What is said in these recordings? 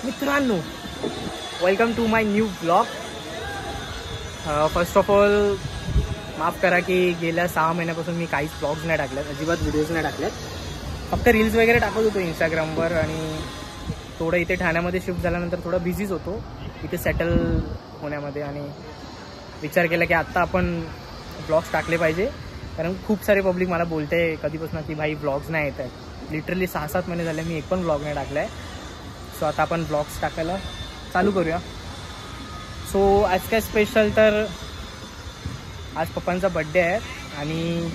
मित्रांनो, welcome to my new blog. First of all माफ करा की गेल्या 6 महिन्यापासून मी काहीच ब्लॉग्स नाही टाकल्यात, अजिबात व्हिडिओज नाही टाकल्यात. फक्त रील्स वगैरे टाकत होतो इंस्टाग्रामवर आणि थोडं इथे ठाण्यामध्ये शिफ्ट झाल्यानंतर थोडं बिझीच होतो इथे सेटल होण्यामध्ये. आणि विचार केला की आत्ता आपण ब्लॉग्स टाकले पाहिजे, कारण खूप सारे पब्लिक मला बोलते कधीपासून की भाई ब्लॉग्स नाही येत आहेत. लिटरली 6-7 महिने झाले मी एक पण ब्लॉग नाही टाकला आहे. सो आता आपण ब्लॉग्स टाकायला चालू करूया. सो आज काय स्पेशल, तर आज पप्पांचा बड्डे आहे आणि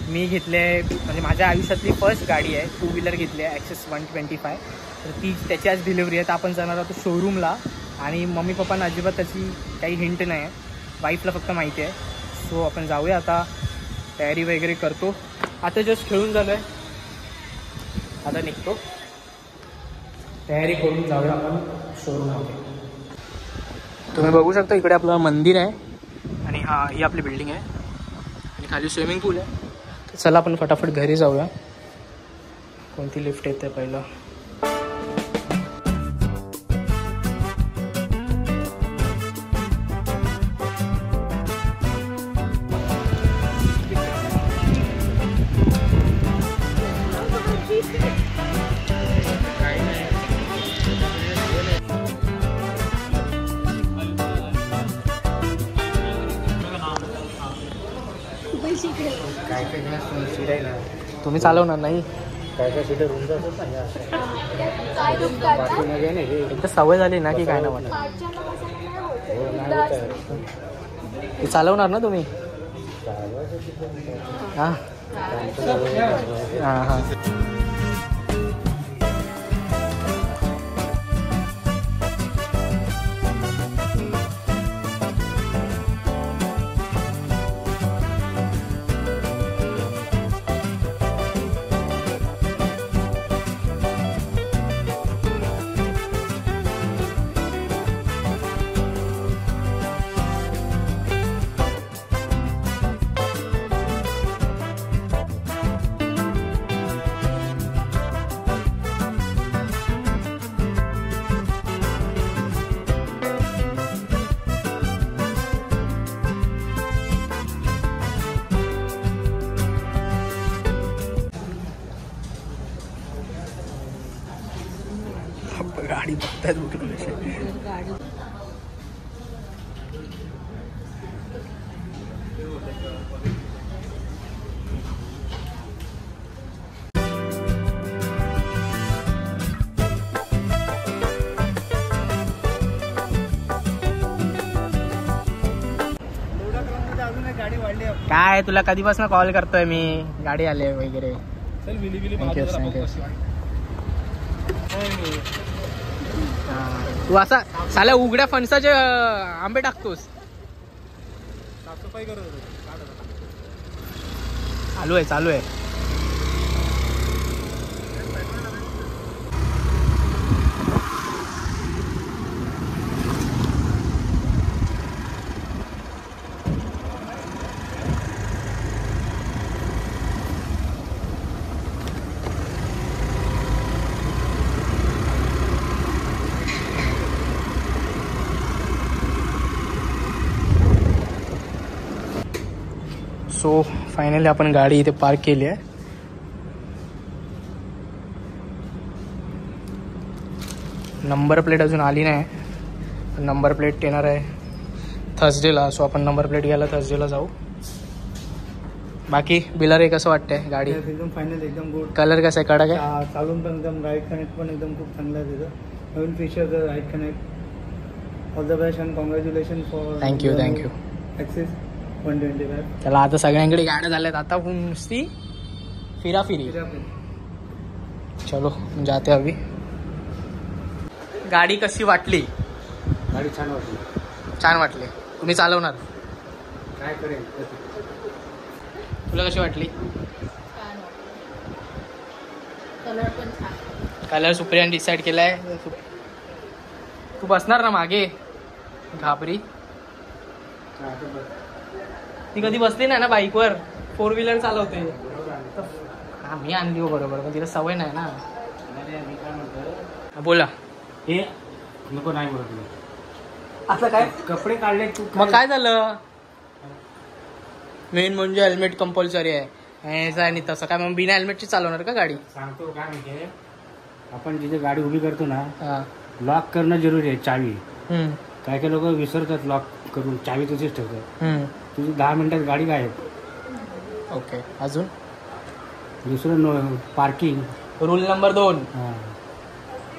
मी घेतले आहे, म्हणजे माझ्या आयुष्यातली फर्स्ट गाडी आहे, 2 व्हीलर घेतली आहे ॲक्सेस 125. तर त्याची आज डिलिव्हरी आहे. तर आपण जाणार आहोत शोरूमला आणि मम्मी पप्पांना अजिबात त्याची काही हिंट नाही आहे, वाईफला फक्त माहिती आहे. सो आपण जाऊया आता, तयारी वगैरे करतो. आता जस्ट खेळून झालो आहे, आता निघतो, तयारी करून जाऊया आपण शोरूममध्ये. तुम्ही बघू शकता इकडे आपलं मंदिर आहे आणि ही आपली बिल्डिंग आहे आणि खाली स्विमिंग पूल आहे. तर चला आपण फटाफट घरी जाऊया. कोणती लिफ्ट येते पहिलं? काय काय सीट आहे ना, तुम्ही चालवणार नाही? काय काय सीट रूम जातात एकदा सवय झाली ना की काय ना म्हणा. ते चालवणार ना तुम्ही? हां हां हां. गाडी बघतायत गाडी. काय तुला कधीपासून कॉल करतोय मी, गाडी आले वगैरे. Thank you thank you. तू असा साल्या उघड्या फणसाचे आंबे टाकतोस. साफसफाई करत चालू आहे चालू आहे. सो फायनली आपण गाडी इथे पार्क केली आहे. नंबर प्लेट अजून आली नाही, नंबर प्लेट येणार आहे थर्सडेला. सो आपण नंबर प्लेट घ्यायला थर्सडेला जाऊ. बाकी बिलर कसं वाटतंय गाडी? एकदम फायनल, एकदम गुड. कलर कसा आहे? कडक आहे, चालून पण एकदम. राईट कनेक्ट पण एकदम खूप चांगला आहे त्याचं. नवीन feature right connect. All the best and congratulation for thank you thank you Access 125. त्याला आता सगळ्यांकडे गाड्या झाल्यात, आता नुसती फिराफिरी. चलो जाते हवी. गाडी कशी वाटली? गाडी छान वाटली. छान वाटली. तुम्ही चालवणार? काय करेल. तुला कशी वाटली? कलर पण छान. कलर सुप्रियाने डिसाईड केलाय. तू बसणार ना मागे? घाबरी ती कधी बसली नाही ना बाईकवर, 4 व्हीलर चालवते. मी आणली हो बरोबर, पण तिला सवय नाही ना. बोला. हे नको नाही बोलत मी. आता काय कपडे काढले तू मग काय झालं? मेन म्हणजे हेल्मेट कंपल्सरी आहे असं आणि तसं काय मग बिना हेल्मेटची चालवणार का गाडी? सांगतो काय माहितीये, आपण जिथे गाडी उभी करतो ना हा. लॉक करणं जरुरी आहे. चावी हम्म, काय काय लोक विसरतात लॉक करून, चावी तशीच ठेवतात. हम्म. तुझी 10 मिनिटात गाडी गायब. ओके अजून दुसरं पार्किंग रूल नंबर 2.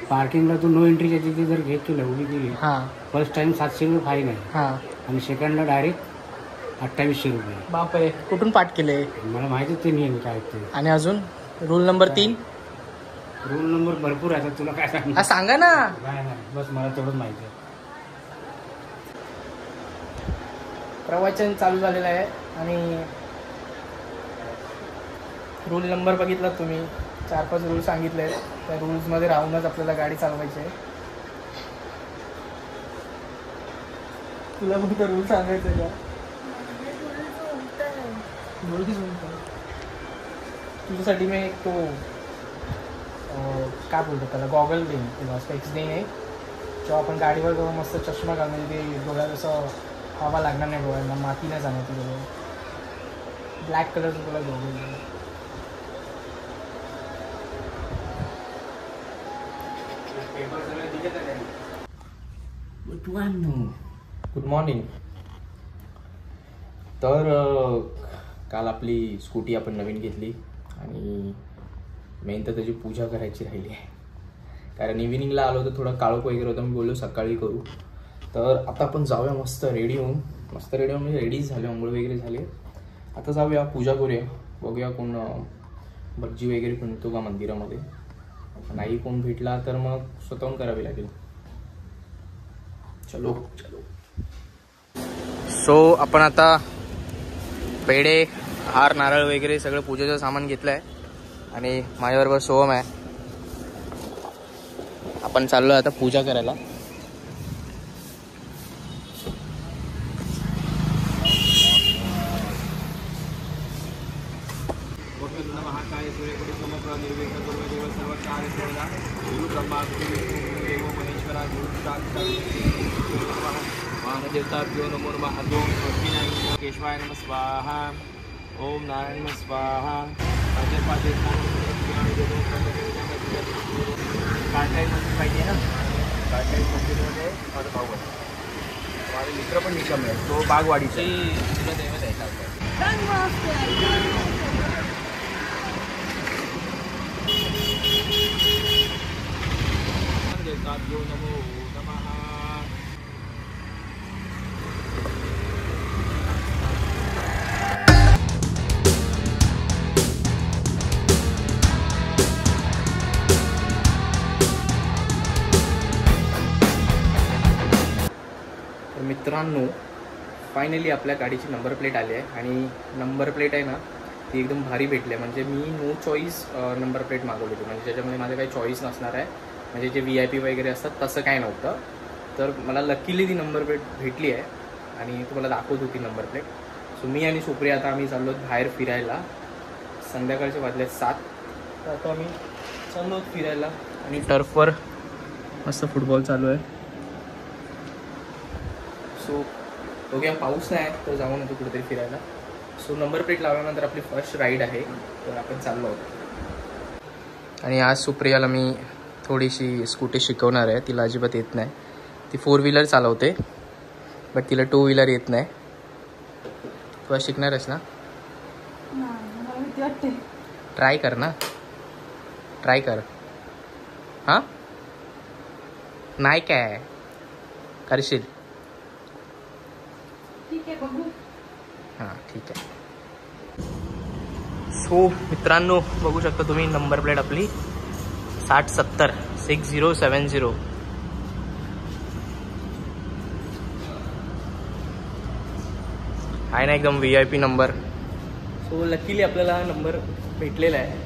पार्किंगला तू नो एंट्रीच्या तिथे जर घेत केलं उभी केली, हा फर्स्ट टाइम 700 रुपये फाईन आहे हा. आणि सेकंडला डायरेक्ट 2800 रुपये. बापरे, कुठून पाठ केले? मला माहितीच ते नियम काय ते. आणि अजून रूल नंबर 3. रूल नंबर भरपूर आहे, तुला काय सांग. हा सांगा ना. नाही बस मला तेवढंच माहिती आहे. प्रवचन चालू झालेलं आहे आणि रूल नंबर बघितला तुम्ही. 4-5 रूल सांगितले. त्या रूल्समध्ये राहूनच आपल्याला गाडी चालवायची आहे. तुला कुठे रूल सांगायचं का? तुझ्यासाठी मी एक तो काय बोलतो त्याला गॉगल देईन किंवा स्पेक्स देईन एक. जेव्हा आपण गाडीवर जाऊन मस्त चष्मा घाल म्हणजे ते डोळ्यात असं हवा लागणार नाही, डोळ्यांना माती नाही जाणार तुझ्या. ब्लॅक कलरचं तुला गॉगल देईन. Good morning. तर काल आपली स्कूटी आपण नवीन घेतली आणि मेन तर त्याची पूजा करायची राहिली आहे. कारण इव्हिनिंगला आलो तर थोडं काळोख वगैरे होतं, मी बोललो सकाळी करू. तर आता आपण जाऊया मस्त रेडी होऊन म्हणजे रेडीच झाले, अंघोळ वगैरे झाले. आता जाऊया पूजा करूया, बघूया कोण भटजी वगैरे पण येतो का मंदिरामध्ये. नाही कोण भेटला तर मग स्वतःहून करावी लागेल. चलो. सो आपण आता पेढे, हार, नारळ वगैरे सगळं पूजेचं सामान घेतलं आहे आणि माझ्याबरोबर सोहम आहे. आपण चाललो आता पूजा करायला. महादेवताभ्यो नमो नमः. ओम केशवाय नमः स्वाहा. ओम नारायण नमः स्वाहा. काटाई मंदिर पाहिजे ना. काटाई मंदिरमध्ये माझा भाऊ आहे, माझे मित्र पण निकम आहे, तो बागवाडीचा तुला दैवत आहे महादेवताभ्यो नमो नमः. मित्रांनो, फायनली आपल्या गाडीची नंबर प्लेट आली आहे आणि नंबर प्लेट आहे ना ती एकदम भारी भेटली आहे. म्हणजे me know choice number plate मागवली होती, म्हणजे त्याच्यामध्ये माझं काही चॉईस नसणार आहे. म्हणजे जे VIP वगैरे असतात तसं काय नव्हतं. तर मला लकीली ती नंबर प्लेट भेटली आहे आणि तुम्हाला दाखवत होती नंबर प्लेट. सो मी आणि सुप्रिया आता आम्ही चाललो बाहेर फिरायला. संध्याकाळचे वाजले 7. तर आता आम्ही चाललो फिरायला आणि टर्फवर मस्त फुटबॉल चालू आहे. सो बघूया, पाऊस नाही आहे तर जाऊन येतो कुठेतरी फिरायला. सो नंबर प्लेट लावल्यानंतर आपली फर्स्ट राईड आहे, तर आपण चाललो आहोत. आणि आज सुप्रियाला मी थोडीशी स्कूटी शिकवणार आहे. तिला अजिबात येत नाही. ती 4 व्हीलर चालवते बट तिला 2 व्हीलर येत नाही. तू आज शिकणारच ना? ट्राय कर ना, ट्राय कर. हां नाही काय करशील? हां ठीक आहे. सो मित्रांनो, बघू शकता तुम्ही नंबर प्लेट आपली 6070 6070 आहे ना, एकदम VIP नंबर. सो लकीली आपल्याला हा नंबर भेटलेला आहे.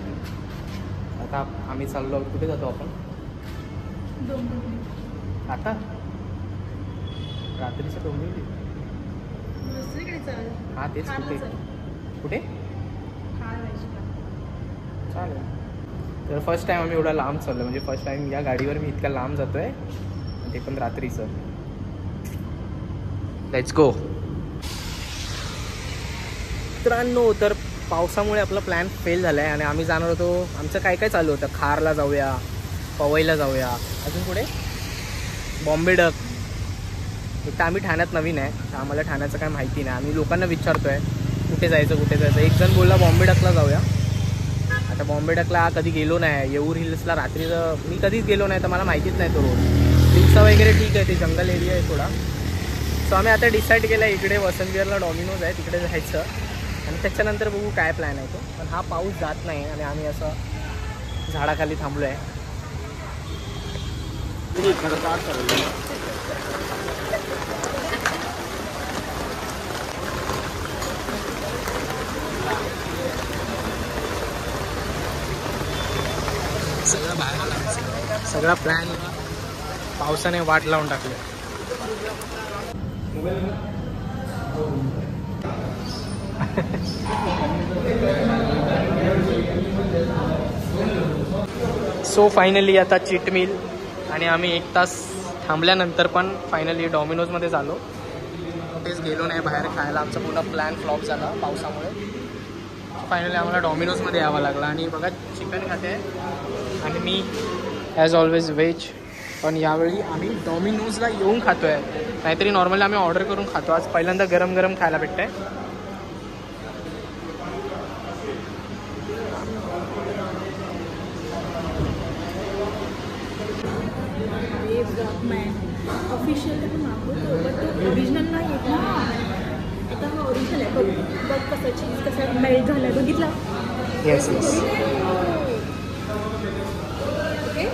आता आम्ही चाललो, कुठे जातो आपण आता? रात्रीचं डोंबिवली. हां तेच. कुठे चालेल. तर फर्स्ट टाईम आम्ही एवढा लांब चाललो, म्हणजे फर्स्ट टाईम या गाडीवर मी इतका लांब जातो आहे, ते पण रात्रीचं. Let's go. मित्रांनो, तर पावसामुळे आपला प्लॅन फेल झाला आहे आणि आम्ही जाणार होतो, आमचं काय काय चालू होतं, खारला जाऊया, पवईला जाऊया, अजून पुढे बॉम्बे डक. एक तर आम्ही ठाण्यात नवीन आहे, तर आम्हाला ठाण्याचं काय माहिती नाही. आम्ही लोकांना विचारतो आहे कुठे जायचं. एक जण बोलला बॉम्बे डकला जाऊया. आता बॉम्बे डकला कधी गेलो नाही. येऊर हिल्सला रात्रीचं मी कधीच गेलो नाही, तर मला माहितीच नाही तो रोड. दिवसा वगैरे ठीक आहे, ते जंगल एरिया आहे थोडा. सो आम्ही आता डिसाईड केलं इकडे वसंतविहारला डॉमिनोज आहे, तिकडे जायचं आणि त्याच्यानंतर बघू काय प्लॅन आहे तो. पण हा पाऊस जात नाही आणि आम्ही असं झाडाखाली थांबलो आहे. सगळा प्लॅन पावसाने वाट लावून टाकले. सो फायनली आता चीट मील आणि आम्ही 1 तास थांबल्यानंतर पण फायनली डॉमिनोजमध्ये झालो. कुठेच गेलो नाही बाहेर खायला. आमचा पूर्ण प्लॅन फ्लॉप झाला पावसामुळे. फायनली आम्हाला डॉमिनोजमध्ये यावं लागलं आणि बघा चिकन खाते आहे आणि मी ॲज ऑलवेज व्हेज. पण यावेळी आम्ही डॉमिनोजला येऊन खातो आहे, नाहीतरी नॉर्मली आम्ही ऑर्डर करून खातो. आज पहिल्यांदा गरम गरम खायला भेटतं आहे. ऑफिशियल तर मागवतो, बट तो ओरिजिनल नाही येत ना. आता हा ओरिजिनल आहे. बघ कसं चीज कसं मेल्ट झालं आहे, बघितलं. Yes yes. Okay,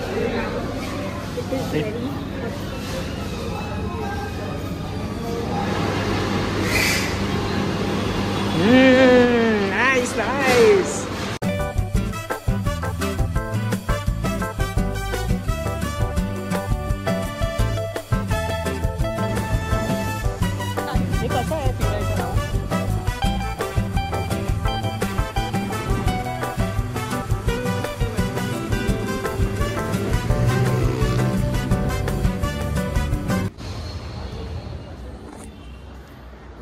it is very nice nice. हे कसं आहे फिरायचं नाव?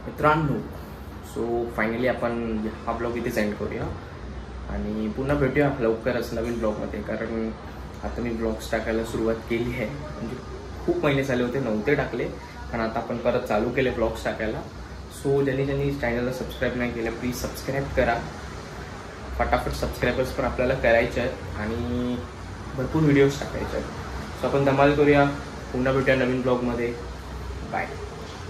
मित्रांनो, सो फायनली आपण हा ब्लॉग इथे सेंड करूया आणि पुन्हा भेटूया लवकरच नवीन ब्लॉगमध्ये. कारण आता मी ब्लॉग्स टाकायला सुरुवात केली आहे. म्हणजे खूप महिने झाले होते नव्हते टाकले, पण आता आपण परत चालू केले ब्लॉग्स टाकायला. सो ज्यांनी चॅनलला सबस्क्राईब नाही केलं प्लीज सबस्क्राईब करा. फटाफट सबस्क्रायबर्स पण आपल्याला करायचे आहेत आणि भरपूर व्हिडिओज टाकायचे आहेत. सो आपण धमाल करूया. पुन्हा भेटूया नवीन ब्लॉगमध्ये. बाय.